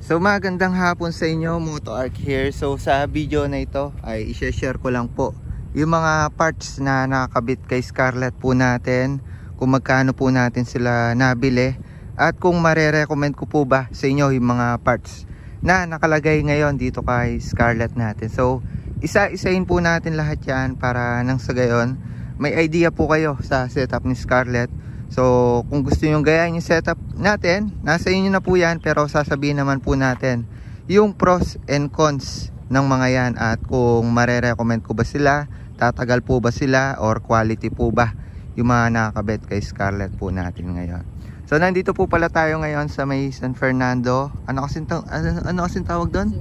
So magandang hapon sa inyo, Moto Arc here. So sa video na ito ay i-share ko lang po yung mga parts na nakakabit kay Scarlett po natin, kung magkano po natin sila nabili, at kung mare-recommend ko po ba sa inyo yung mga parts na nakalagay ngayon dito kay Scarlett natin. So isa-isahin po natin lahat yan para nang sa gayon may idea po kayo sa setup ni Scarlett. So kung gusto nyo gayahin yung setup natin, nasa inyo na po yan, pero sasabihin naman po natin yung pros and cons ng mga yan, at kung mare-recommend ko ba sila, tatagal po ba sila, or quality po ba yung mga nakakabit kay Scarlett po natin ngayon. So nandito po pala tayo ngayon sa may San Fernando. Ano kasing tawag doon?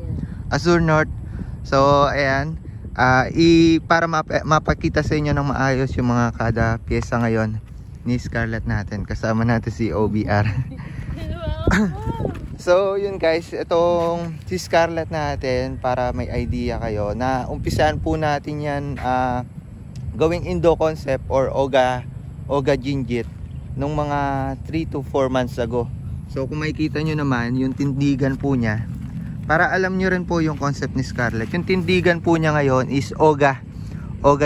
Azure North. So ayan, para mapakita sa inyo ng maayos yung mga kada pyesa ngayon ni Scarlett natin. Kasama natin si OBR. So yun guys, itong si Scarlett natin, para may idea kayo na umpisahan po natin yan gawing Indo concept or Oga Jinjit nung mga 3 to 4 months ago. So kung makikita nyo naman yung tindigan po niya, para alam nyo rin po yung concept ni Scarlett, yung tindigan po niya ngayon is Oga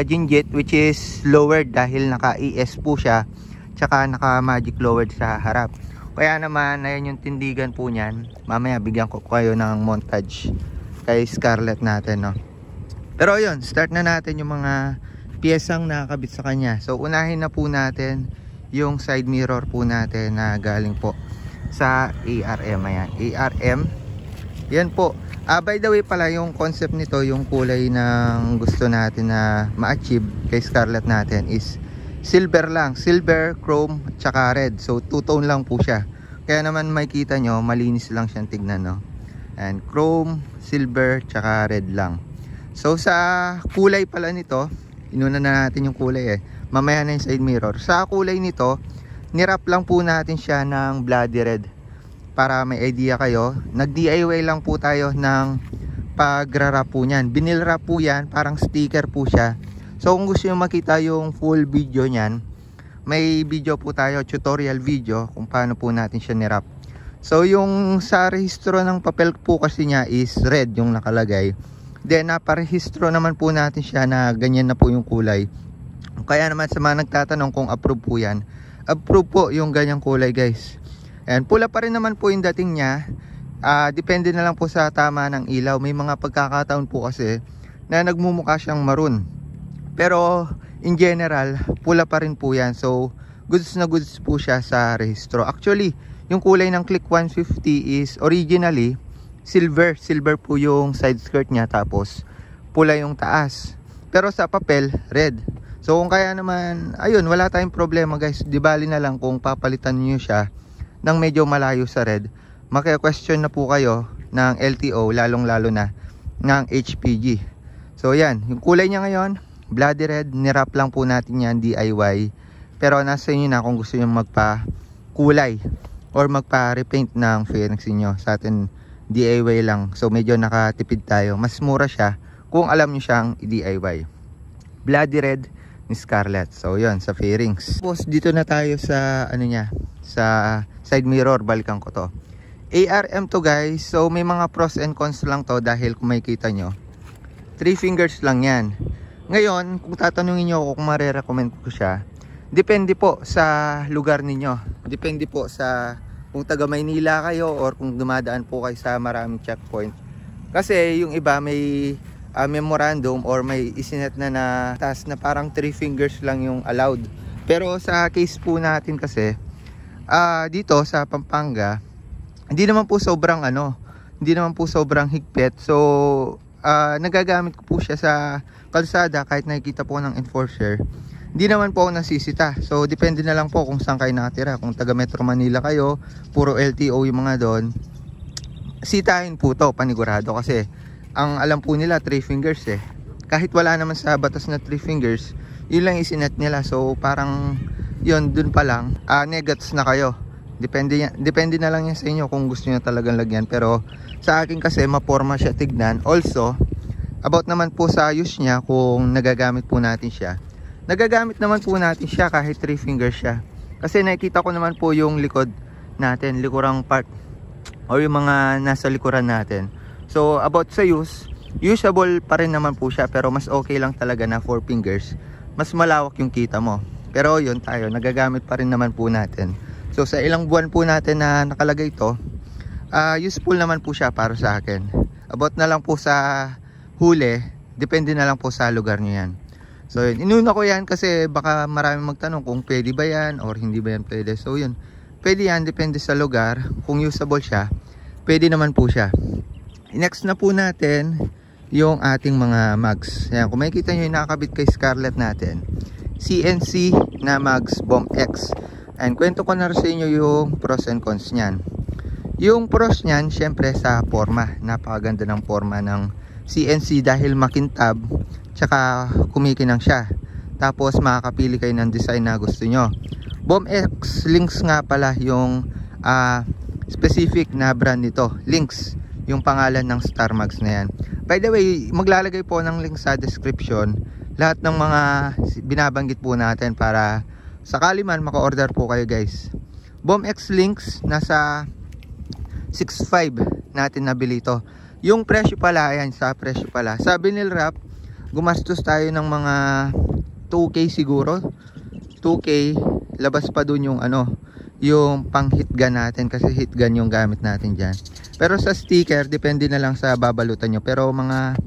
Jinjit, which is lowered dahil naka ES po siya, tsaka naka magic lowered sa harap. Kaya naman ayan yung tindigan po niyan. Mamaya bigyan ko kayo ng montage kay Scarlett natin, no? Pero yun, start na natin yung mga piyesang nakakabit sa kanya. So unahin na po natin yung side mirror po natin na galing po sa ARM. Ayan, ARM. Yan po. By the way pala, yung concept nito, yung kulay ng gusto natin na ma-achieve kay Scarlett natin is silver lang, silver, chrome, tsaka red. So two tone lang po siya. Kaya naman makikita nyo, malinis lang siyang tignan, no? And chrome, silver, tsaka red lang. So sa kulay pala nito, inuna na natin yung kulay mamaya na yung side mirror. Sa kulay nito, nirap lang po natin siya ng bloody red. Para may idea kayo, nag-DIY lang po tayo ng pag-wrap po niyan. Binil-wrap po yan, parang sticker po siya. So kung gusto nyo makita yung full video nyan, may video po tayo, tutorial video kung paano po natin siya nirap. So yung sa rehistro ng papel po kasi niya is red yung nakalagay. Then naparehistro naman po natin siya na ganyan na po yung kulay. Kaya naman sa mga nagtatanong kung approve po yan, approve po yung ganyang kulay guys. And pula pa rin naman po yung dating niya. Depende na lang po sa tama ng ilaw. May mga pagkakataon po kasi na nagmumukha siyang maroon, pero in general, pula pa rin po yan. So, goods na goods po siya sa rehistro. Actually, yung kulay ng Click 150 is originally silver. Silver po yung side skirt niya, tapos pula yung taas. Pero sa papel, red. So, kung kaya naman, ayun, wala tayong problema guys. Di bali na lang kung papalitan niyo siya ng medyo malayo sa red. Maki-question na po kayo ng LTO, lalong-lalo na ng HPG. So, yan. Yung kulay niya ngayon, bloody red, nirap lang po natin yan, DIY. Pero nasa inyo na kung gusto nyo magpa-kulay or magpa-repaint ng Phoenix inyo. Sa atin, DIY lang. So medyo nakatipid tayo. Mas mura siya kung alam nyo siyang DIY. Bloody red ni Scarlett. So yun, sa fairings. Tapos dito na tayo sa ano niya, sa side mirror. Balikan ko to. ARM to guys. So may mga pros and cons lang to, dahil kung makikita nyo, 3 fingers lang yan. Ngayon, kung tatanungin nyo ako kung mare-recommend ko siya, depende po sa lugar ninyo. Depende po sa kung taga Maynila kayo or kung dumadaan po kayo sa maraming checkpoint. Kasi yung iba may memorandum or may isinet na task na parang 3 fingers lang yung allowed. Pero sa case po natin kasi, dito sa Pampanga, hindi naman po sobrang hindi naman po sobrang higpit. So, nagagamit ko po siya sa kalsada kahit nakikita po ng enforcer. Hindi naman po ako nasisita. So depende na lang po kung saan kayo nakatira. Kung taga Metro Manila kayo, puro LTO yung mga doon, sitahin po to panigurado, kasi ang alam po nila 3 fingers kahit wala naman sa batas na 3 fingers, yun lang isinet nila. So parang yun, dun pa lang negats na kayo. Depende na lang yan sa inyo kung gusto nyo talagang lagyan. Pero sa akin kasi maporma siya tignan. Also about naman po sa use niya, kung nagagamit po natin siya, nagagamit naman po natin siya kahit 3 fingers siya. Kasi nakikita ko naman po yung likod natin, likurang part or yung mga nasa likuran natin. So about sa use, usable pa rin naman po siya, pero mas okay lang talaga na 4 fingers. Mas malawak yung kita mo. Pero yun, tayo nagagamit pa rin naman po natin. So sa ilang buwan po natin na nakalagay ito, useful naman po siya para sa akin. About na lang po sa huli, depende na lang po sa lugar nyo yan. So yun, inuna ko yan kasi baka maraming magtanong kung pwede ba yan or hindi ba yan pwede. So yun, pwede yan, depende sa lugar. Kung usable siya, pwede naman po siya. Next na po natin yung ating mga mags. Ayan, kung makikita nyo yung nakakabit kay Scarlett natin, CNC na mags Bomb X. And kwento ko na rin sa inyo yung pros and cons nyan. Yung pros nyan, syempre sa forma. Napakaganda ng forma ng CNC dahil makintab, tsaka kumikinang siya. Tapos makakapili kayo ng design na gusto nyo. Bomb X Lynx nga pala yung specific na brand nito. Lynx yung pangalan ng Star Mags na yan. By the way, maglalagay po ng link sa description lahat ng mga binabanggit po natin para sakali man maka-order po kayo guys. Bomb X Lynx nasa 6.5 natin nabili ito. Yung presyo pala, ayan sa presyo pala. Sa vinyl wrap, gumastos tayo ng mga 2K siguro. 2K, labas pa dun yung yung pang hit gun natin kasi hit gun yung gamit natin dyan. Pero sa sticker, depende na lang sa babalutan nyo. Pero mga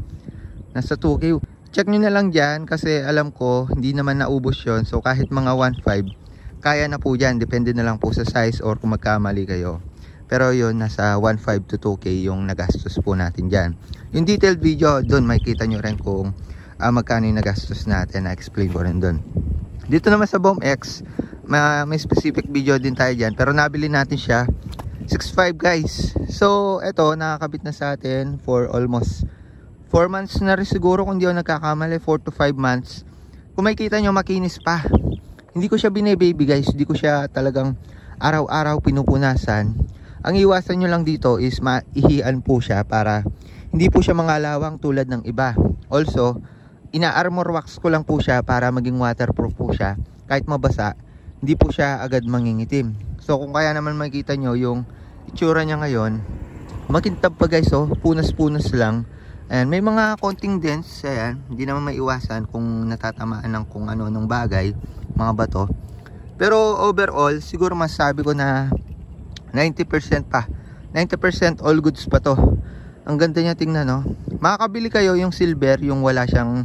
nasa 2K, check nyo na lang dyan kasi alam ko hindi naman naubos yon. So kahit mga 1.5, kaya na po dyan. Depende na lang po sa size or kung magkamali kayo. Pero yun, nasa 1.5 to 2K yung nagastos po natin dyan. Yung detailed video, doon makikita nyo rin kung magkano yung nagastos natin. Na-explain ko rin doon. Dito naman sa Bomb X, may specific video din tayo dyan. Pero nabili natin siya 6.5 guys. So eto, nakakabit na sa atin for almost 4 months na rin siguro kung di ako nagkakamali. 4 to 5 months. Kung makikita nyo, makinis pa. Hindi ko siya bine-baby guys. Hindi ko siya talagang araw-araw pinupunasan. Ang iwasan nyo lang dito is maihian po siya para hindi po siya mangalawang tulad ng iba. Also, ina-armor wax ko lang po siya para maging waterproof po siya. Kahit mabasa, hindi po siya agad mangingitim. So kung kaya naman makikita nyo yung itsura niya ngayon, makintab pa guys, oh, punas-punas lang. And may mga konting dents, ayan, hindi naman maiwasan kung natatamaan ng kung ano-anong bagay, mga bato. Pero overall, siguro masabi ko na 90% pa. 90% all goods pa to. Ang ganda niya tingnan, no? Makakabili kayo yung silver, yung wala siyang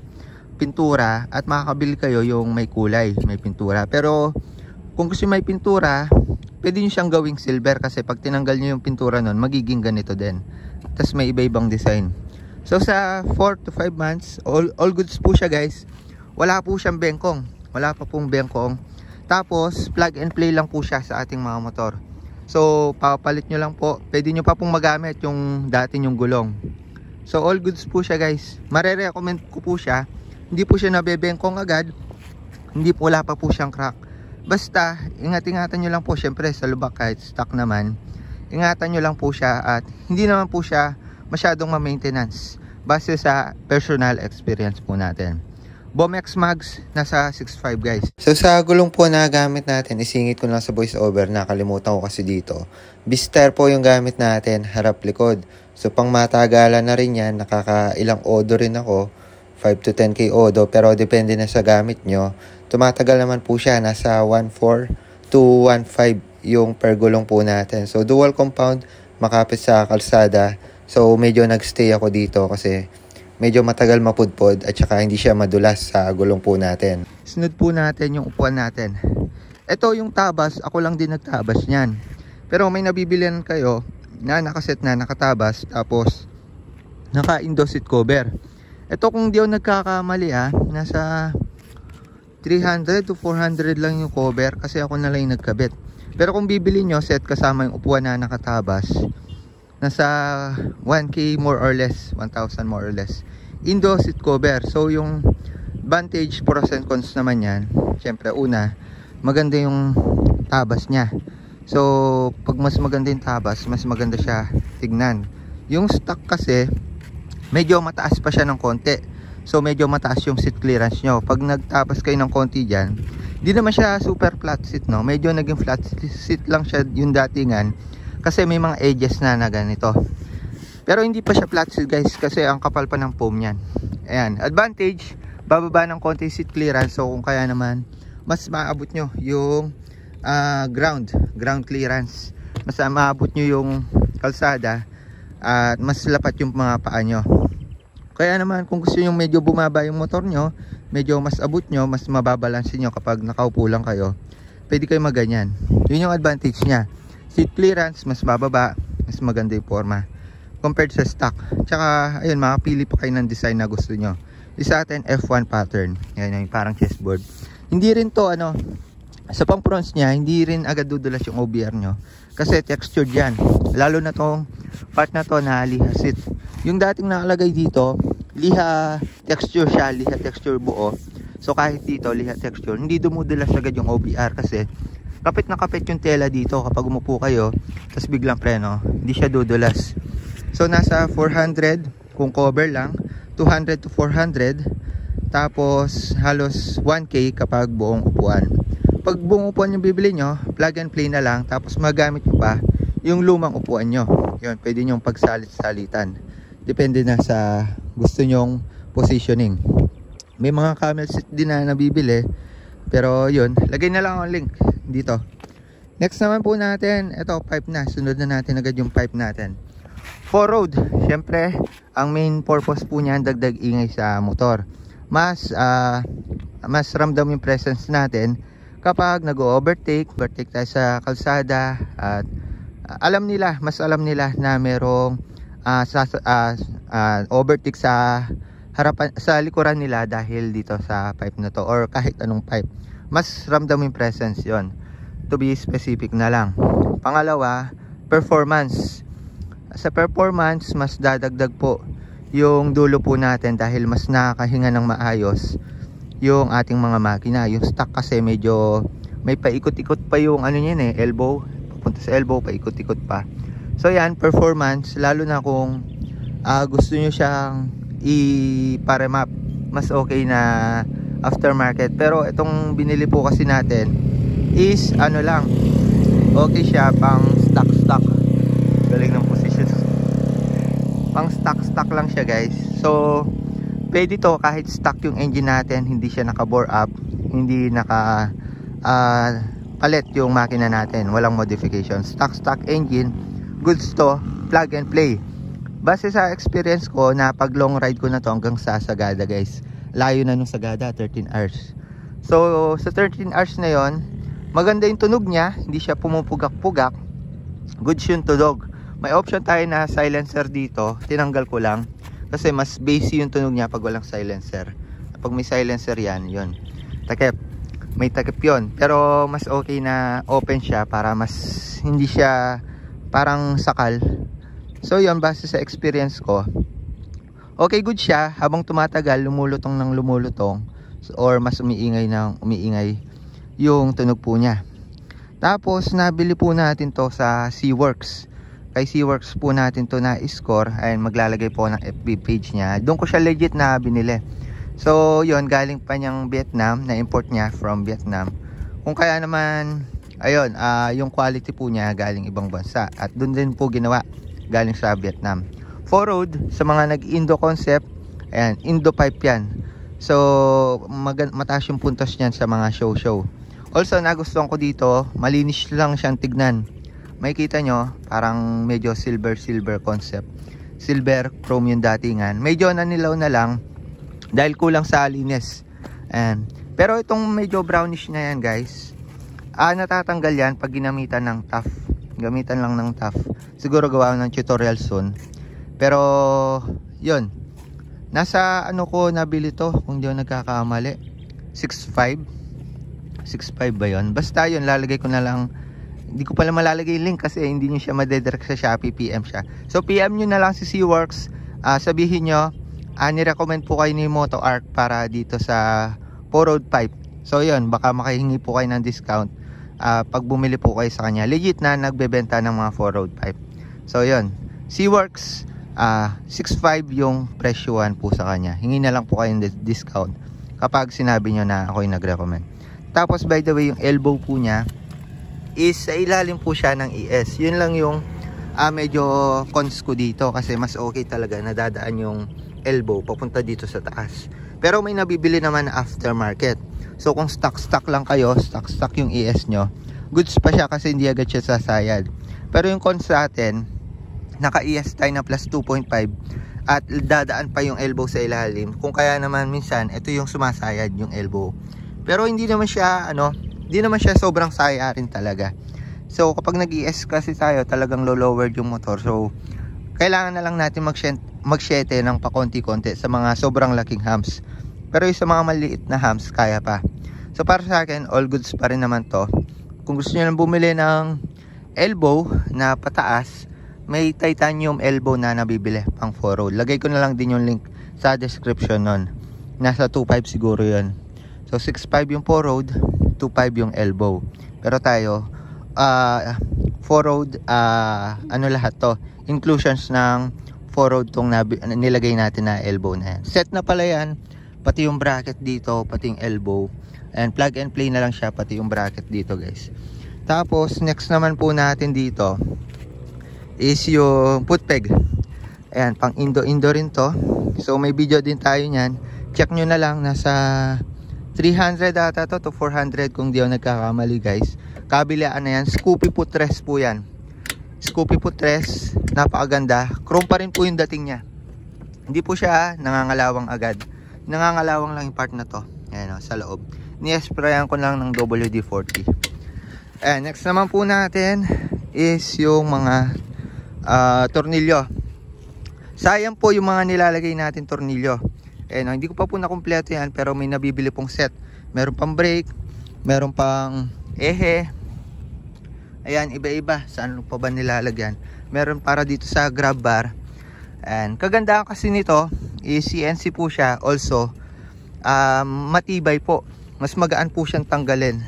pintura, at makakabili kayo yung may kulay, may pintura. Pero kung gusto may pintura, pwede nyo siyang gawing silver kasi pag tinanggal nyo yung pintura nun, magiging ganito din. Tapos may iba-ibang design. So sa 4 to 5 months, all goods po siya guys. Wala po siyang bengkong. Wala pa pong bengkong. Tapos plug and play lang po siya sa ating mga motor. So papalit nyo lang po. Pwede nyo pa pong magamit yung dati nyong gulong. So all goods po siya guys. Mare-recommend ko po siya. Hindi po siya nabebengkong agad. Hindi po, wala pa po siyang crack. Basta ingat-ingatan nyo lang po. Syempre sa lubak kahit stock naman, ingatan nyo lang po siya. At hindi naman po siya masyadong ma-maintenance base sa personal experience po natin. Bomb X Mags, nasa 6.5 guys. So sa gulong po na gamit natin, isingit ko lang sa voice over, nakalimutan ko kasi dito. Bister po yung gamit natin, harap likod. So pang matagalan na rin yan, nakakailang odo rin ako, 5 to 10k odo, pero depende na sa gamit nyo. Tumatagal naman po siya, nasa 1.4 to 1.5 yung per gulong po natin. So dual compound, makapit sa kalsada. So medyo nagstay ako dito kasi medyo matagal mapudpod at saka hindi siya madulas sa gulong po natin. Sunod po natin yung upuan natin. Ito yung tabas, ako lang din nagtabas niyan. Pero may nabibilihan kayo na nakaset na, nakatabas, tapos naka-indo seat cover. Ito kung di ako nagkakamali nasa 300 to 400 lang yung cover kasi ako na lang yung nagkabit. Pero kung bibili nyo set kasama yung upuan na nakatabas, nasa 1k more or less, 1,000 more or less. Indo seat cover. So yung advantage, pros and cons naman yan. Siyempre una, maganda yung tabas niya. So pag mas maganda yung tabas, mas maganda siya tignan. Yung stock kasi medyo mataas pa siya ng konti. So medyo mataas yung seat clearance nyo. Pag nagtabas kayo ng konti dyan, di naman siya super flat seat, no? Medyo naging flat seat lang siya yung datingan. Kasi may mga edges na ganito. Pero hindi pa siya flat seal guys, kasi ang kapal pa ng foam yan. Ayan, advantage, bababa ng konti seat clearance. So kung kaya naman, mas maabot nyo yung ground clearance. Mas maabot nyo yung kalsada at mas lapat yung mga paa nyo. Kaya naman kung gusto nyo medyo bumaba yung motor nyo, medyo mas abot nyo, mas mababalansin nyo kapag nakaupo lang kayo, pwede kayo maganyan. Yun yung advantage nya. Seat clearance mas bababa, mas maganda yung forma compared sa stock. Tsaka ayun, makapili pa kayo ng design na gusto nyo. Yung sa atin F1 pattern, yan yung parang chessboard. Hindi rin to sa pang fronts nya, hindi rin agad dudulas yung OBR nyo kasi textured yan. Lalo na tong part na to na liha seat. Yung dating nakalagay dito, liha texture siya, liha texture buo. So kahit dito liha texture, hindi dumudulas agad yung OBR kasi kapit na kapit yung tela dito. Kapag umupo kayo tapos biglang preno, hindi siya dudulas. So nasa 400 kung cover lang, 200 to 400, tapos halos 1K kapag buong upuan. Pag buong upuan yung bibili nyo, plug and play na lang, tapos magamit nyo pa yung lumang upuan nyo. Yun, pwede nyong pagsalit-salitan. Depende na sa gusto nyong positioning. May mga camel seat din na nabibili, pero yun, lagay na lang ang link dito. Next naman po natin, ito pipe na. Sunod na natin agad yung pipe natin. 4-road, syempre ang main purpose po niyan, dagdag ingay sa motor. Mas ramdam yung presence natin kapag nag-overtake tayo sa kalsada, at mas alam nila na merong overtake sa harapan, sa likuran nila dahil dito sa pipe na to, or kahit anong pipe. Mas ramdam yung presence yon, to be specific na lang. Pangalawa, performance. Sa performance, mas dadagdag po yung dulo po natin dahil mas nakakahinga ng maayos yung ating mga makina. Yung stock kasi medyo may paikot-ikot pa yung elbow, papunta sa elbow, paikot-ikot pa. So yan, performance, lalo na kung gusto nyo siyang i-paremap, mas okay na aftermarket. Pero itong binili po kasi natin is lang, okay siya pang stock. Galing ng position, pang stock lang siya guys. So pwede to kahit stock yung engine natin, hindi siya naka-bore up, hindi naka palit yung makina natin, walang modification, stock engine, goods to, plug and play. Base sa experience ko na pag long ride ko na to hanggang sa Sagada guys, layo na nung Sagada, 13 hours. So sa 13 hours na yon, maganda yung tunog niya, hindi siya pumupugak-pugak, goods yung tunog. May option tayo na silencer dito, tinanggal ko lang kasi mas bassy yung tunog niya pag walang silencer. Pag may silencer yan, yun, takip, may takip yun. Pero mas okay na open siya para mas hindi siya parang sakal. So yun, base sa experience ko, okay, good siya. Habang tumatagal, lumulutong ng lumulutong, or mas umiingay ng umiingay yung tunog po niya. Tapos nabili po natin to sa Seaworks. Kay Seaworks po natin to na score, ayun, maglalagay po ng FB page niya. Doon ko siya legit na binili. So yun, galing pa niyang Vietnam, na import niya from Vietnam. Kung kaya naman, ayun, yung quality po niya galing ibang bansa, at doon din po ginawa, galing sa Vietnam. 4-road, sa mga nag-Indo concept, ayan, Indo pipe yan. So mataas yung puntos niyan sa mga show. Also nagustuhan ko dito, malinis lang siyang tignan. Makikita nyo, parang medyo silver concept, silver chrome yung datingan. Medyo nanilaw na lang dahil kulang sa linis. Pero itong medyo brownish na yan guys, natatanggal yan pag ginamitan ng tough. Gamitan lang ng tough. Siguro gawa ng tutorial soon. Pero yun, nasa ko nabili to, kung di ako nagkakamali, 6.5 ba yun? Basta yun, lalagay ko na lang. Hindi ko pala malalagay link kasi hindi nyo siya madedirect sa Shopee, PM siya. So PM nyo na lang si Seaworks, sabihin nyo, nirecommend po kayo ni Moto Arc para dito sa 4-road pipe. So yun, baka makahingi po kayo ng discount pag bumili po kayo sa kanya. Legit na nagbebenta ng mga 4-road pipe. So yun, Seaworks, 6.5 yung presyuhan po sa kanya. Hingi na lang po kayo ng discount kapag sinabi nyo na ako yung nag-recommend. Tapos by the way, yung elbow po niya is sa ilalim po siya ng ES. Yun lang yung medyo cons ko dito kasi mas okay talaga nadadaan yung elbow papunta dito sa taas. Pero may nabibili naman na aftermarket. So kung stock lang kayo, stock yung ES nyo, goods pa siya kasi hindi agad siya sasayad. Pero yung cons sa atin, naka ES tayo na plus 2.5 at dadaan pa yung elbow sa ilalim. Kung kaya naman minsan ito yung sumasayad yung elbow. Pero hindi naman siya hindi naman siya sobrang saya rin talaga. So kapag nag-ES kasi tayo, talagang low-lowered yung motor. So kailangan na lang natin mag-shete ng pakonti-konti sa mga sobrang laking humps. Pero yung sa mga maliit na humps, kaya pa. So para sa akin, all goods pa rin naman to. Kung gusto nyo lang bumili ng elbow na pataas, may titanium elbow na nabibili pang 4-road. Lagay ko na lang din yung link sa description nun. Nasa 2.5 siguro yun. So 6.5 yung 4-road, 2.5 yung elbow. Pero tayo, 4-road, lahat to. Inclusions ng 4-road tong nilagay natin na elbow na yan. Set na pala yan. Pati yung bracket dito, pati yung elbow. And plug and play na lang siya, pati yung bracket dito guys. Tapos next naman po natin dito is yung foot peg. Ayan, pang indo rin to. So may video din tayo nyan. Check nyo na lang, nasa 300 ata to 400 kung di ako nagkakamali guys. Kabilaan na yan, Scoopy footrest po yan. Scoopy footrest, napakaganda. Chrome pa rin po yung dating niya. Hindi po siya nangangalawang agad. Nangangalawang lang yung part na to. Ayan sa loob. Ni-sprayan ko lang ng WD-40. Ayan, next naman po natin is yung mga tornilyo. Sayang po yung mga nilalagay natin tornilyo. Ayan, hindi ko pa po nakumpleto yan, pero may nabibili pong set. Meron pang brake, meron pang ehe. Ayan, iba-iba. Saan pa ba nilalagyan? Meron para dito sa grab bar. And kagandahan kasi nito is CNC po siya. Also, matibay po. Mas magaan po siyang tanggalin.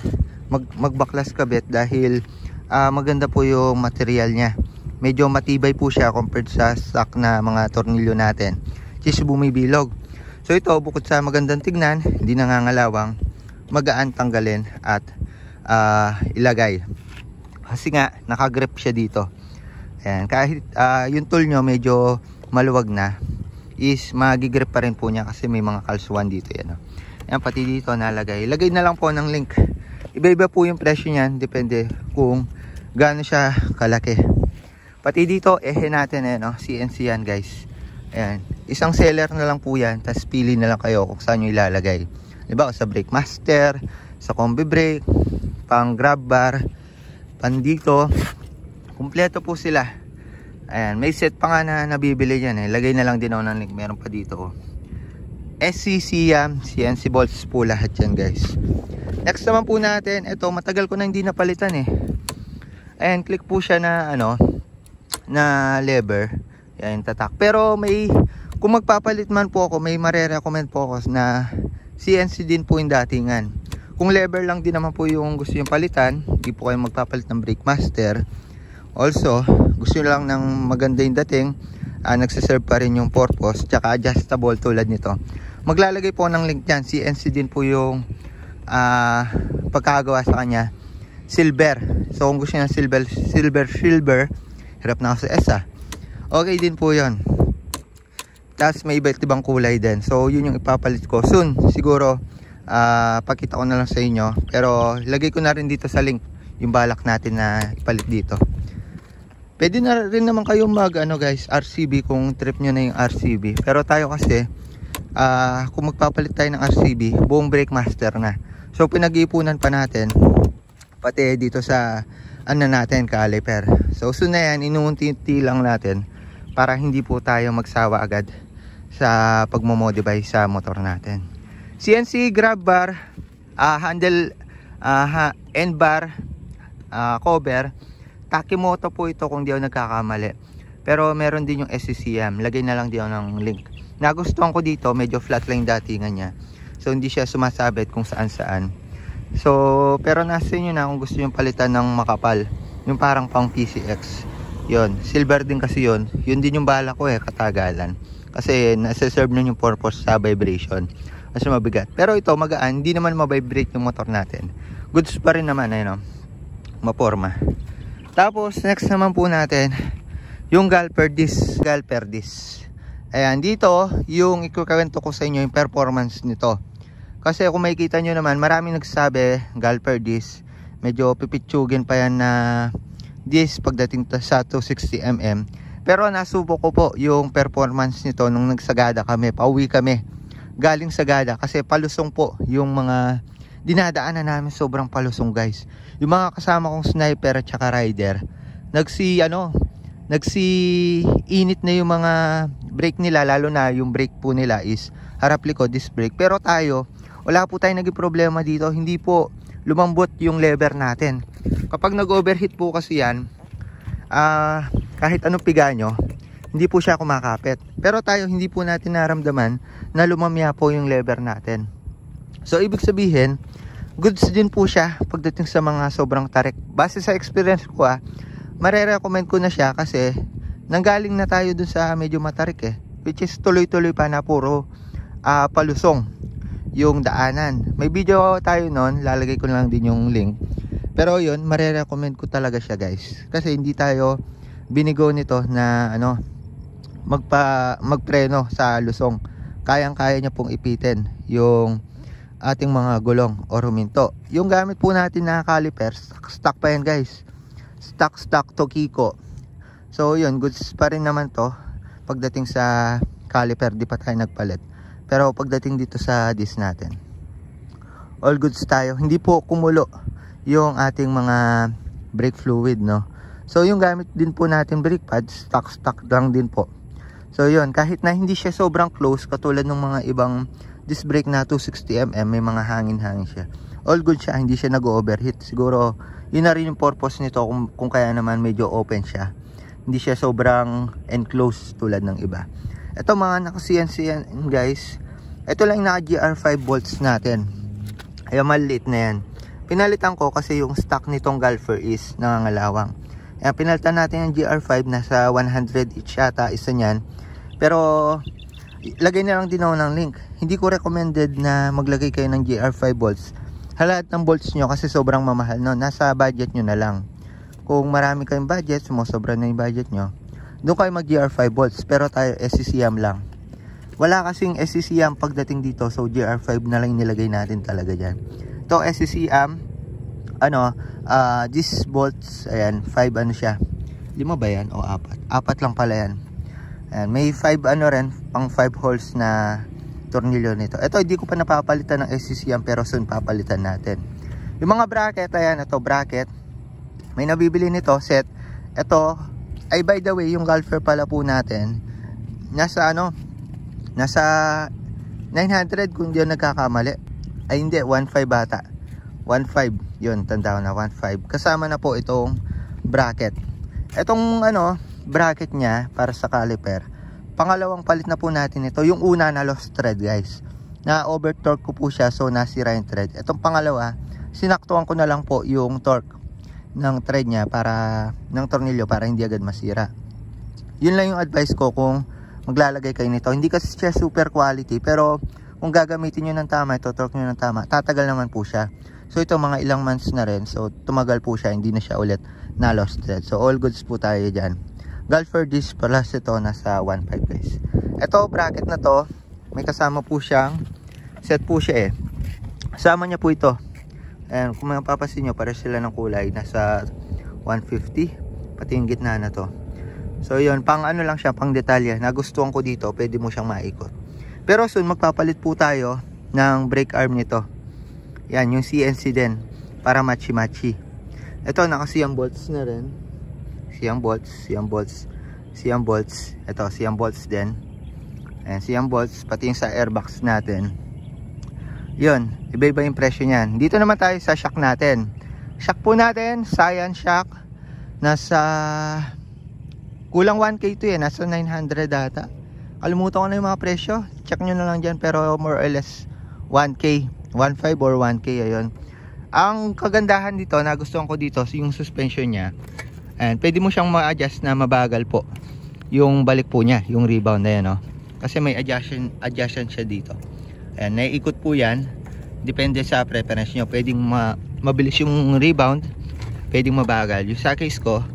Magbaklas kabit dahil maganda po yung material niya. Medyo matibay po siya compared sa stock na mga tornilyo natin. Which is bumibilog. So ito, bukod sa magandang tignan, hindi nangangalawang, magaan tanggalin at ilagay. Kasi nga, nakagrip siya dito. Ayan, kahit yung tool nyo medyo maluwag na, is magigrip pa rin po niya kasi may mga kalsuan dito. Yan, ayan, pati dito nalagay. Lagay na lang po ng link. Iba-iba po yung presyo niyan, depende kung gaano siya kalaki. Pati dito, ehe natin, CNC yan guys. Ayan, isang seller na lang po yan, tapos pili na lang kayo kung saan nyo ilalagay. Diba, sa brake master, sa combi brake, pang grab bar, pan dito, kumpleto po sila. Ayan, may set pa nga na nabibili yan lagay na lang din ako ng link, meron pa dito SCC yan, CNC bolts po lahat yan guys. Next naman po natin, ito matagal ko na hindi napalitan Ayan, click po siya na na lever. Ayan, tatak. Pero kung magpapalit man po ako, may mare-recommend po ako na CNC din po yung datingan. Kung lever lang din naman po yung gusto yung palitan, hindi po kayo magpapalit ng brake master. Also, gusto nyo lang ng maganda yung dating, nagsiserve pa rin yung purpose, tsaka adjustable tulad nito. Maglalagay po ng link dyan. CNC din po yung pagkagawa sa kanya. Silver. So kung gusto nyo silver, hirap na ako sa S okay din po yun. Tapos may iba't ibang kulay din. So yun yung ipapalit ko soon. Siguro pakita ko na lang sa inyo. Pero lagay ko na rin dito sa link yung balak natin na ipalit dito. Pwede na rin naman kayo guys, RCB kung trip nyo na yung RCB. Pero tayo kasi kung magpapalit tayo ng RCB, buong brake master na. So pinag-iipunan pa natin pati dito sa natin, caliper. So soon na yan, inuunti-unti lang natin para hindi po tayo magsawa agad sa pagmo-modify sa motor natin. CNC grab bar, handle, end bar, cover, Takimoto po ito kung di ako nagkakamali. Pero meron din yung SCCM. Lagay na lang din ako ng link. Nagustuhan ko dito, medyo flat lang datingan niya. So hindi siya sumasabit kung saan saan. So pero nasa inyo na kung gusto yung palitan ng makapal, yung parang pang PCX. Yon, silver din kasi yon. Yun din yung bala ko katagalan. Kasi nasa-serve nun yung purpose sa vibration. Kasi mabigat. Pero ito magaan, hindi naman mabibrate yung motor natin. Goods pa rin naman, maporma. Tapos next naman po natin yung galper disc. Ayan, dito yung ikukwento ko sa inyo yung performance nito. Kasi kung makikita nyo naman, maraming nagsasabi galper disc, medyo pipitsugin pa yan na disc pagdating sa 260mm. Pero nasubok ko po yung performance nito nung nagsagada kami, pauwi kami galing Sagada, kasi palusong po yung mga dinadaanan namin, sobrang palusong guys. Yung mga kasama kong sniper at saka rider, init na yung mga brake nila, lalo na yung brake po nila is harap likod disc brake. Pero tayo, wala po tayong naging problema dito, hindi po lumambot yung lever natin. Kapag nag-overheat po kasi yan, kahit anong piga nyo, hindi po siya kumakapit. Pero tayo, hindi po natin naramdaman na lumamya po yung lever natin. So ibig sabihin, goods din po siya pagdating sa mga sobrang tarik. Base sa experience ko, mare-recommend ko na siya kasi nanggaling na tayo dun sa medyo matarik which is tuloy-tuloy pa na puro palusong yung daanan. May video tayo nun, lalagay ko lang din yung link. Pero yun, mare-recommend ko talaga siya guys, kasi hindi tayo binigo nito na magpreno sa lusong. Kayang-kaya niya pong ipitin yung ating mga gulong o ruminto. Yung gamit po natin na caliper, stock pa yan guys, stock Tokiko. So yun, goods pa rin naman to pagdating sa caliper, di pa tayo nagpalit. Pero pagdating dito sa disc natin, all goods tayo. Hindi po kumulo yung ating mga brake fluid, no? So yung gamit din po natin brake pads, stock lang din po. So yun, kahit na hindi siya sobrang close katulad ng mga ibang disc brake na 260mm, may mga hangin-hangin siya. All good siya, hindi siya nag-overheat. Siguro yun na rin yung purpose nito kung kaya naman medyo open siya. Hindi siya sobrang enclosed tulad ng iba. Ito mga naka-CNC guys, ito lang yung naka GR5 bolts natin. Ayan, maliit na yan. Pinalitan ko kasi yung stock nitong galper is nangangalawang. Ayan, pinalitan natin yung GR5, nasa 100 each yata isa niyan. Pero lagay na lang din ako ng link. Hindi ko recommended na maglagay kayo ng GR5 bolts. Lahat ng bolts nyo kasi sobrang mamahal, no? Nasa budget nyo na lang. Kung marami kayong budget, sumosobra na yung budget nyo, doon kayo mag GR5 bolts. Pero tayo SCCM lang. Wala kasing SCCM pagdating dito, so GR5 na lang nilagay natin talaga dyan. Ito SCCM, this bolts, ayan, 5 siya. 5 ba yan? O 4? 4 lang pala yan. Ayan, may 5 rin, pang 5 holes na tornilyo nito. Ito hindi ko pa napapalitan ng SCCM, pero soon papalitan natin. Yung mga bracket, ayan, ito bracket. May nabibili nito, set. Ito, ay by the way, yung galper pala po natin, nasa 900 kung di ako nagkakamali. Ay hindi, 1.5 bata. 1.5, yun, tanda ko na, 1.5. Kasama na po itong bracket. Itong bracket niya para sa caliper, pangalawang palit na po natin ito. Yung una na lost thread guys, na over torque ko po siya, so nasira yung thread. Itong pangalawa, sinaktuan ko na lang po yung torque ng thread niya ng tornilyo para hindi agad masira. Yun lang yung advice ko kung maglalagay kayo nito. Hindi kasi siya super quality, pero kung gagamitin nyo ng tama, ito torque nyo ng tama, tatagal naman po siya. So ito mga ilang months na rin, so tumagal po siya, hindi na siya ulit na lost thread. So all goods po tayo dyan. Galper disc plus ito nasa 1.5 guys. Ito bracket na to, may kasama po siyang set po siya kasama niya po ito. Ayan, kung mapapansin nyo, pares sila ng kulay, nasa 150, pati yung gitna na to. So yun, pang lang siya, pang detalye. Nagustuhan ko dito, pwede mo siyang maikot. Pero soon magpapalit po tayo ng brake arm nito. Yan, yung CNC din, para matchy-matchy. Ito, naka-CM bolts na rin. CM bolts. Ito, CM bolts din. Ayan, CM bolts, pati yung sa airbox natin. Yun, iba-iba yung presyo niyan. Dito naman tayo sa shock natin. Shock po natin, Science shock. Nasa, kulang 1K to nasa 900 data. Kalimutan ko na yung mga presyo. Check nyo na lang dyan, pero more or less 1K. 1.5 or 1K, ayun. Ang kagandahan dito, nagustuhan ko dito, yung suspension niya. And pwede mo siyang ma-adjust na mabagal po yung balik po niya, yung rebound na yan, no? Kasi may adjustment siya dito. Ayan, naiikot po yan. Depende sa preference nyo. Pwedeng mabilis yung rebound, pwedeng mabagal. Yung sa case ko,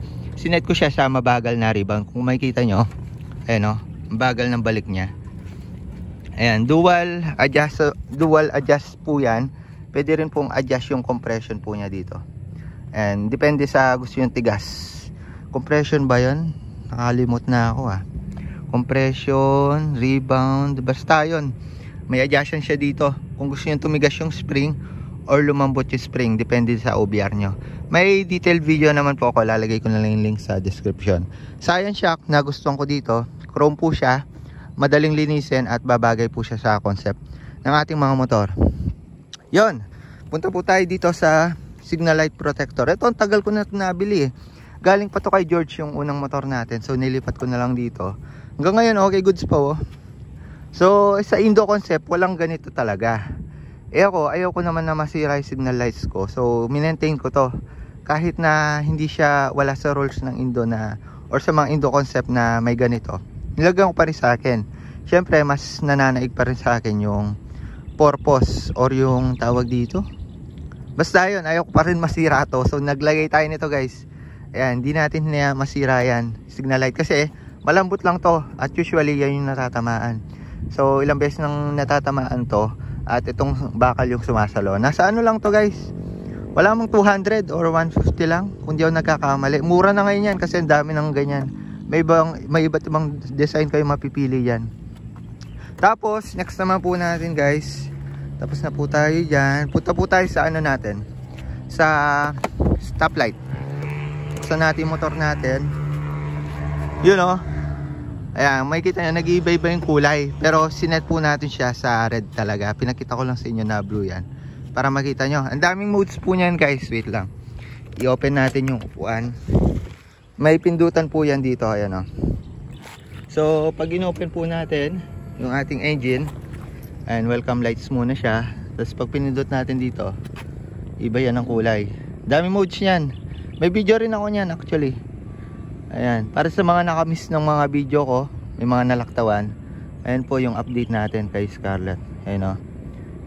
sinet ko siya sa mabagal na rebound. Kung makikita nyo, ayan o, bagal ng balik niya. Ayan, dual adjust po yan. Pwede rin pong adjust yung compression po niya dito. And depende sa gusto yung tigas. Compression ba yun? Nakalimot na ako Compression, rebound, basta yun. May adjustment siya dito. Kung gusto nyo tumigas yung spring or lumambot yung spring, depende sa OBR nyo. May detailed video naman po ako, lalagay ko na lang yung link sa description. Scion shock na gustuhan ko dito, chrome po siya, madaling linisin at babagay po siya sa concept ng ating mga motor. Yon, punta po tayo dito sa signal light protector. Ito ang tagal ko na nabili Galing pa to kay George yung unang motor natin, so nilipat ko na lang dito. Hanggang ngayon okay, goods pa So sa Indo concept walang ganito talaga. Ako, ayaw ko naman na masira yung signal lights ko. So, minentain ko to. Kahit na hindi siya wala sa rules ng Indo na, or sa mga Indo concept na may ganito. Nilagyan ko pa rin sa akin. Siyempre, mas nananaig pa rin sa akin yung purpose or yung tawag dito. Basta yun, ayaw ko pa rin masira to. So, naglagay tayo nito guys. Ayan, hindi natin na masira yan. Signal light kasi malambot lang to. At usually, yan yung natatamaan. So, ilang beses nang natatamaan to. At itong bakal yung sumasalo. Nasa ano lang to guys, wala mong 200 or 150 lang kung di ako nagkakamali. Mura na ngayon yan kasi ang dami ng ganyan. May iba't ibang design kayo mapipili yan. Tapos next naman po natin guys, tapos na po tayo dyan. Punta po tayo sa ano natin, sa stoplight. Sa natin motor natin, yun ayan, makikita nyo, nag-iiba-iba yung kulay. Pero sinet po natin siya sa red talaga. Pinakita ko lang sa inyo na blue yan, para makita nyo. Ang daming modes po niyan guys. Wait lang, i-open natin yung upuan. May pindutan po yan dito. Ayan So pag in-open po natin yung ating engine, and welcome lights muna siya. Tapos pag pinindot natin dito, iba yan ang kulay. Daming modes yan. May video rin ako niyan actually. Ayan, para sa mga nakamiss ng mga video ko, may mga nalaktawan. Ayan po yung update natin kay Scarlett. Ayan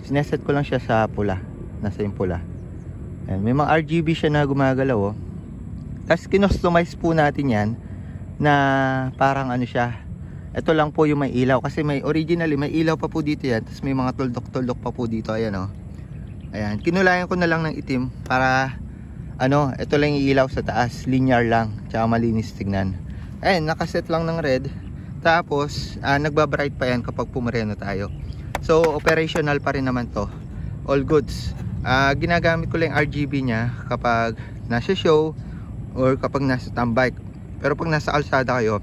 sineset ko lang siya sa pula. Nasa yung pula. Ayan, may mga RGB siya na gumagalaw Tapos kinustomize po natin yan na parang ano siya. Ito lang po yung may ilaw. Kasi may originally may ilaw pa po dito yan. Tapos may mga tuldok-tuldok pa po dito. Ayan Ayan, kinulayan ko na lang ng itim para ito lang yung ilaw sa taas, linear lang, tsaka malinis tignan. Ayun, nakaset lang ng red. Tapos, nagbabright pa yan kapag pumareno tayo. So, operational pa rin naman to. All goods. Ginagamit ko lang RGB niya kapag nasa show or kapag nasa tambike. Pero pag nasa kalsada kayo,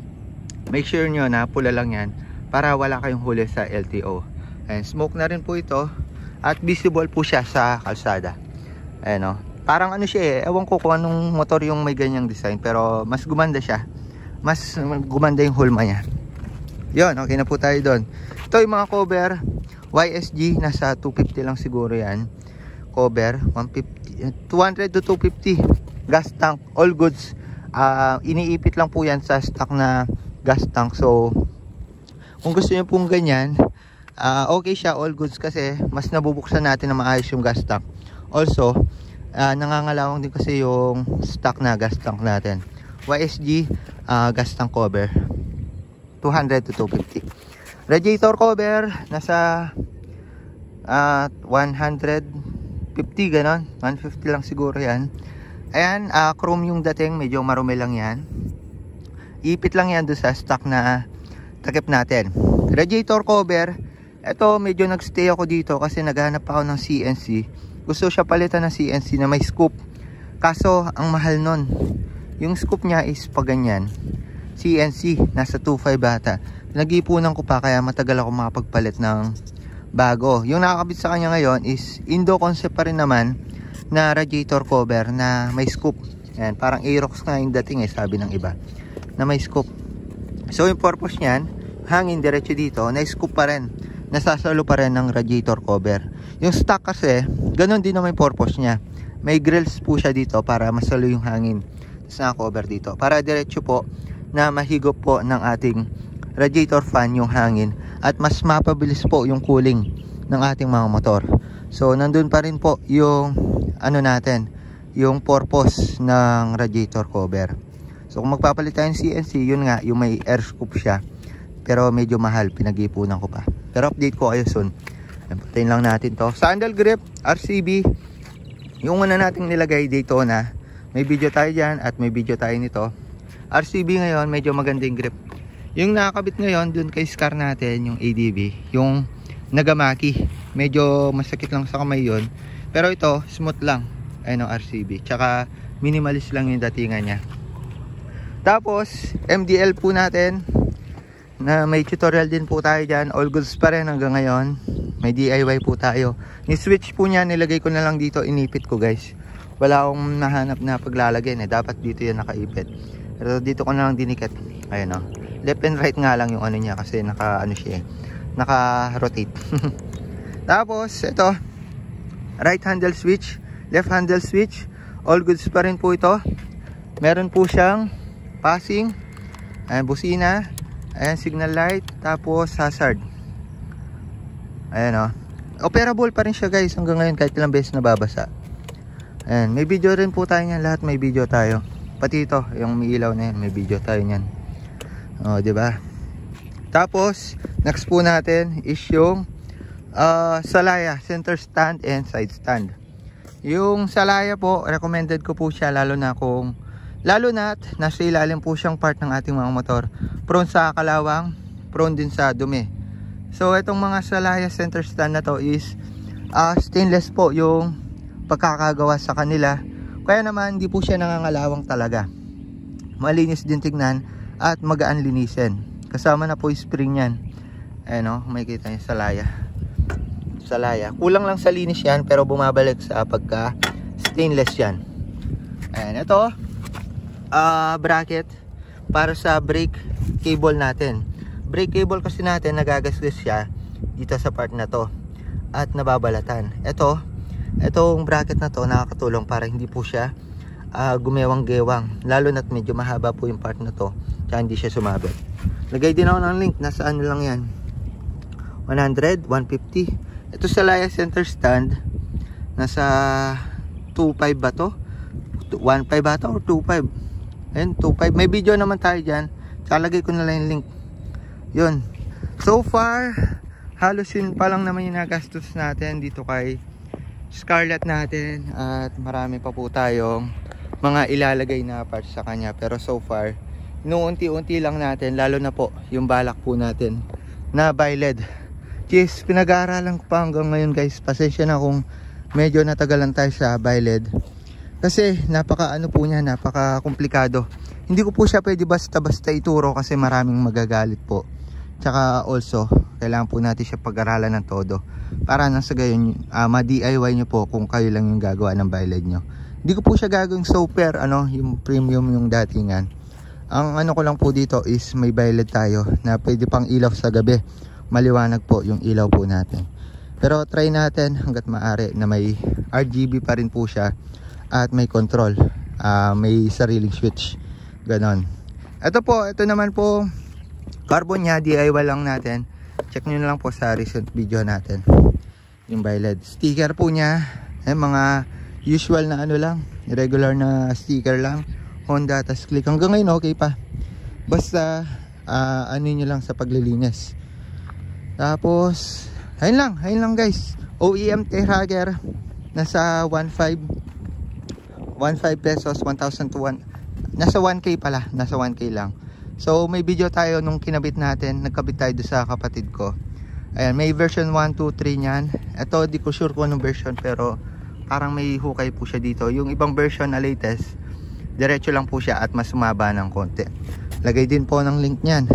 make sure nyo na pula lang yan para wala kayong huli sa LTO. Ayun, smoke na rin po ito. At visible po siya sa kalsada. Ayun parang ano siya ewan ko kung anong motor yung may ganyang design, pero mas gumanda siya, mas gumanda yung hulma niya. Yun, okay na po tayo doon. Ito yung mga cover YSG, nasa 250 lang siguro yan. Cover 150, 200 to 250. Gas tank, all goods. Iniipit lang po yan sa stock na gas tank. So kung gusto niyo pong ganyan, okay siya, all goods, kasi mas nabubuksan natin na maayos yung gas tank. Also nangangalawang din kasi yung stock na gas tank natin. YSG gas tank cover 200 to 250. Radiator cover nasa 150 ganon, 150 lang siguro yan. Ayan, chrome yung dating, medyo marumi lang yan. Ipit lang yan doon sa stock na takip natin. Radiator cover, eto medyo nagstay ako dito kasi naghanap ako ng CNC. Gusto siya palitan ng CNC na may scoop. Kaso, ang mahal nun. Yung scoop niya is pa ganyan. CNC, nasa 2.5 bata. Nag-iipunan ko pa kaya matagal ako makapagpalit ng bago. Yung nakakabit sa kanya ngayon is Indo concept pa rin naman na radiator cover na may scoop. Ayan, parang Aerox na yung dating sabi ng iba. Na may scoop. So, yung purpose niyan, hangin diretso dito, na scoop pa rin. Nasasalo pa rin ng radiator cover. Yung stock kasi, ganun din naman yung purpose niya. May grills po siya dito para masalo yung hangin sa cover dito. Para diretso po na mahigop po ng ating radiator fan yung hangin. At mas mapabilis po yung cooling ng ating mga motor. So, nandun pa rin po yung natin, yung purpose ng radiator cover. So kung magpapalit tayo ng CNC, yun nga, yung may air scoop siya. Pero medyo mahal, pinag-ipunan ko pa. Pero update ko kayo soon. Patayin lang natin to. Sandal grip, RCB. Yung una nating nilagay dito na, may video tayo dyan at may video tayo nito. RCB ngayon, medyo magandang grip. Yung nakakabit ngayon, dun kay Scar natin, yung ADB, yung Nagamaki. Medyo masakit lang sa kamay yun. Pero ito, smooth lang. Ayun ang RCB. Tsaka minimalist lang yung datingan niya. Tapos, MDL po natin. Na may tutorial din po tayo dyan. All goods pa rin hanggang ngayon. May DIY po tayo. Ni-switch po niya, nilagay ko na lang dito. Inipit ko guys. Wala akong nahanap na paglalagay. Dapat dito yan nakaipit. Pero dito ko na lang dinikit. Ayun o. Left and right nga lang yung ano niya. Kasi naka-ano siya eh. Naka-rotate. Tapos ito, right handle switch, left handle switch, all goods pa rin po ito. Meron po siyang passing, ayan, busina, ayan, signal light, tapos hazard. Ayan o, operable pa rin siya guys hanggang ngayon kahit ilang beses nababasa. Ayan, may video rin po tayo niyan, lahat may video tayo. Pati ito, yung may ilaw na yan, may video tayo niyan. O, diba? Tapos, next po natin is yung Salaya, center stand and side stand. Yung Salaya po, recommended ko po siya lalo na nasa ilalim po siyang part ng ating mga motor. Prone sa kalawang, prone din sa dumi. So, itong mga Salaya center stand na to is stainless po yung pagkakagawa sa kanila. Kaya naman, hindi po siya nangangalawang talaga. Malinis din tignan at magaan linisin. Kasama na po yung spring yan. Ayan o, makikita nyo Salaya. Kulang lang sa linis yan, pero bumabalik sa pagka stainless yan. Ayan, ito bracket para sa brake cable natin. Brake cable kasi natin, nagagasgas siya dito sa part na to at nababalatan. Itong bracket na to nakakatulong para hindi po siya gumewang-gewang. Lalo na't medyo mahaba po yung part na to, kaya hindi siya sumabit. Lagay din ako ng link, nasa ano lang yan, 100, 150. Ito sa Salaya center stand, nasa 2.5 ba to? 1.5 ba to or 2.5? Ayun, 2.5. May video naman tayo dyan, lagay ko na lang yung link. Yun, so far halos yun pa lang naman yung nagastos natin dito kay Scarlett natin. At marami pa po tayong mga ilalagay na parts sa kanya. Pero so far, inuunti-unti lang natin, lalo na po yung balak po natin na bi-led. Yes, pinag-aaralan ko pa hanggang ngayon guys. Pasensya na kung medyo natagalan tayo sa bi-led. Kasi napaka komplikado. Hindi ko po siya pwede basta-basta ituro kasi maraming magagalit po. Tsaka also, kailangan po natin siya pag-aralan ng todo. Para nang sa gayon, ma-DIY nyo po kung kayo lang yung gagawa ng bi-led nyo. Hindi ko po siya gagawing super, yung premium yung datingan. Ang ano ko lang po dito is may bi-led tayo na pwede pang ilaw sa gabi. Maliwanag po yung ilaw po natin. Pero try natin hanggat maaari na may RGB pa rin po siya at may control. May sariling switch. Ganon. Ito naman po, carbon niya, DIY lang natin. Check nyo na lang po sa recent video natin. Yung bi-led. Sticker po niya, mga usual na ano lang, regular na sticker lang. Honda, tas click. Hanggang ngayon okay pa. Basta ano nyo lang sa paglilinis. Tapos ayun lang guys. OEM T-Hugger nasa 1.5 pesos, 1,000 to 1. Nasa 1K pala, nasa 1K lang. So may video tayo nung kinabit natin, nagkabit tayo doon sa kapatid ko. Ayan, may version 1, 2, 3 niyan. Ito di ko sure kung anong version, pero parang may hukay po siya dito. Yung ibang version na latest, diretso lang po siya at mas sumaba ng konti. Lagay din po ng link niyan.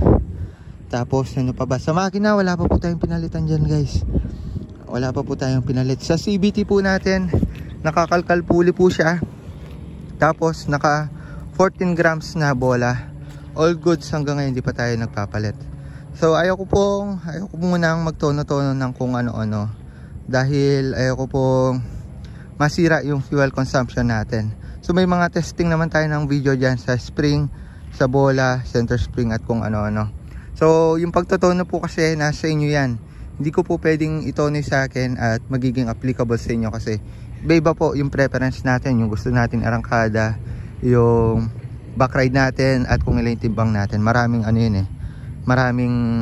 Tapos ano pa ba? Sa makina wala pa po tayong pinalitan dyan guys. Wala pa po tayong pinalit. Sa CVT po natin, nakakalkal puli po siya. Tapos naka 14 grams na bola. All goods hanggang ngayon, hindi pa tayo nagpapalit. So ayaw ko munang magtono-tono ng kung ano-ano. Dahil ayaw ko pong masira yung fuel consumption natin. So may mga testing naman tayo ng video dyan sa spring, sa bola, center spring at kung ano-ano. So yung pagtotono po kasi nasa inyo yan. Hindi ko po pwedeng itono sa akin at magiging applicable sa inyo kasi iba po yung preference natin, yung gusto natin arangkada, yung back ride natin at kung ilan yung timbang natin. Maraming ano yun eh, maraming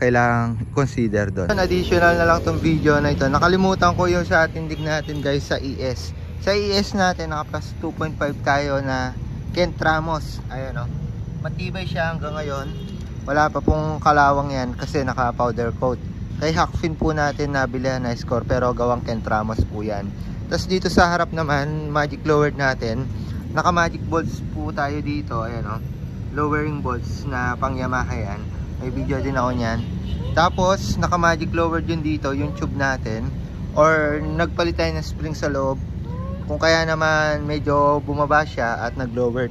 kailangang consider doon. Additional na lang tong video na ito. Nakalimutan ko yung sa tindig natin guys sa ES. Sa ES natin naka plus 2.5 tayo na Kent Ramos. Ayan o, matibay siya hanggang ngayon. Wala pa pong kalawang yan kasi naka powder coat. Kay Hakfin po natin nabili na score pero gawang Kent Ramos po yan. Tapos dito sa harap naman, magic lowered natin. Naka magic bolts po tayo dito. Ayan o, lowering bolts na pang Yamaha yan. May video din ako nyan. Tapos naka magic lowered yun dito, yung tube natin. Or nagpalit tayo ng spring sa loob. Kung kaya naman medyo bumaba siya at nag-lowered.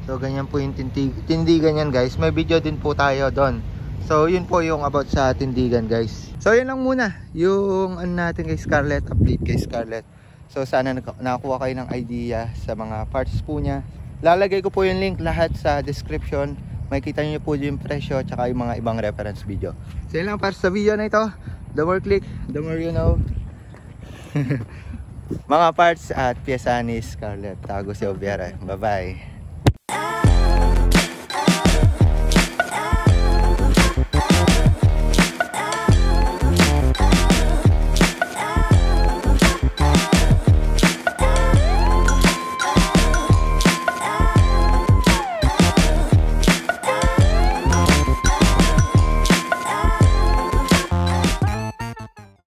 So ganyan po yung tindigan yan guys. May video din po tayo doon. So yun po yung about sa tindigan guys. So yun lang muna yung ano natin kay Scarlett, update kay Scarlett. So sana nakakuha kayo ng idea sa mga parts po niya. Lalagay ko po yung link lahat sa description. Makikita nyo po yung presyo at yung mga ibang reference video. So yun lang para sa video na ito. The more click, the more you know. Mga parts at pyesa ni Scarlett. Tago si Obiera. Bye bye.